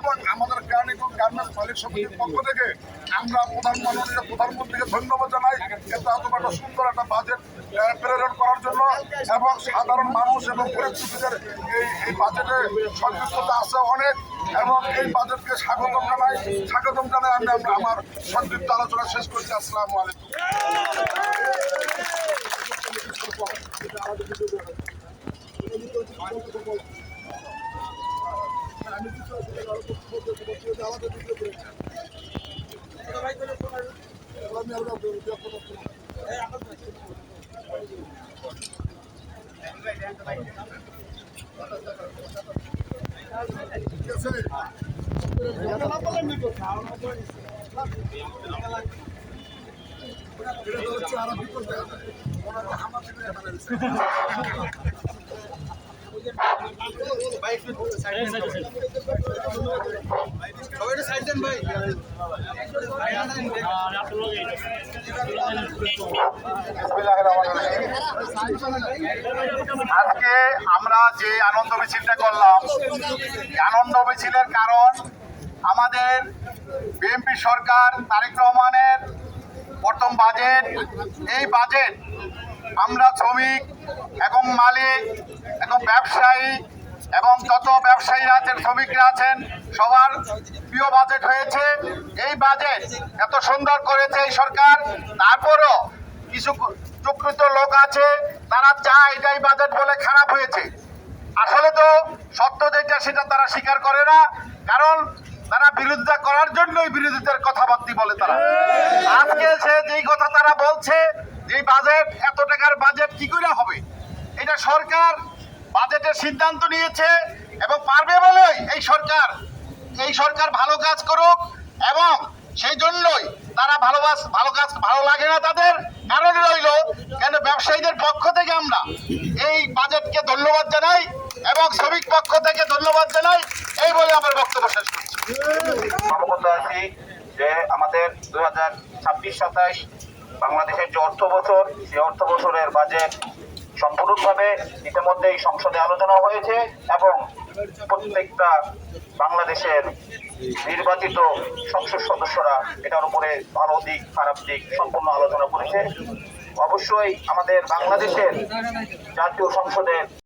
এবং আমাদের কেরানীগঞ্জ গার্মেন্টস মালিক সমিতির পক্ষ থেকে আমরা প্রধানমন্ত্রীকে ধন্যবাদ জানাই কিন্তু এত একটা সুন্দর একটা বাজেট প্রেরণ করার জন্য এবং সাধারণ মানুষ এবং গরিব দুঃখীদের এই বাজেটে সংযুক্ততা আছে অনেক এবং এই বাজেটকে স্বাগতম জানাই আমি আমার সংক্ষিপ্ত আলোচনা শেষ করছি। আসসালামু আলাইকুম। আজকে আমরা যে আনন্দ মিছিলটা করলাম, আনন্দ মিছিলের কারণ আমাদের বিএনপি সরকার তারেক রহমানের প্রথম বাজেট। এই বাজেট আমরা শ্রমিক এবং মালিক এবং ব্যবসায়ী এবং যত ব্যবসায়ীরা আছেন, শ্রমিকরা আছেন, সবার প্রিয় বাজেট হয়েছে। এই বাজেট এত সুন্দর করেছে এই সরকার, তারপরও কিছু চক্রিত লোক আছে, তারা চায় এটাই বাজেট বলে খারাপ হয়েছে। আসলে তো সত্য যেটা সেটা তারা স্বীকার করে না, কারণ তারা বিরোধিতা করার জন্যই বিরোধিতার কথাবার্তা বলে। তারা আজকে সে যেই কথা তারা বলছে যে বাজেট, এত টাকার বাজেট কি করে হবে, এটা সরকার বাজেটের সিদ্ধান্ত নিয়েছে এবং পারবে বলেই এই সরকার ভালো কাজ করুক এবং সেই জন্যই তারা ভালো লাগে না তাদের। কারণ রইল কেন ব্যবসায়ীদের পক্ষ থেকে আমরা এই বাজেটকে ধন্যবাদ জানাই এবং শ্রমিক পক্ষ থেকে ধন্যবাদ জানাই, এই বলে আমার বক্তব্য শেষ করছি। আছি যে আমাদের 2026-27 বাংলাদেশের যে অর্থ বছর, সেই অর্থ বছরের বাজেট সম্পূর্ণভাবে ইতিমধ্যেই সংসদে আলোচনা হয়েছে এবং প্রত্যেকটা বাংলাদেশের নির্বাচিত সংসদ সদস্যরা এটার উপরে ভালো দিক খারাপ দিক সম্পূর্ণ আলোচনা করেছে। অবশ্যই আমাদের বাংলাদেশের জাতীয় সংসদের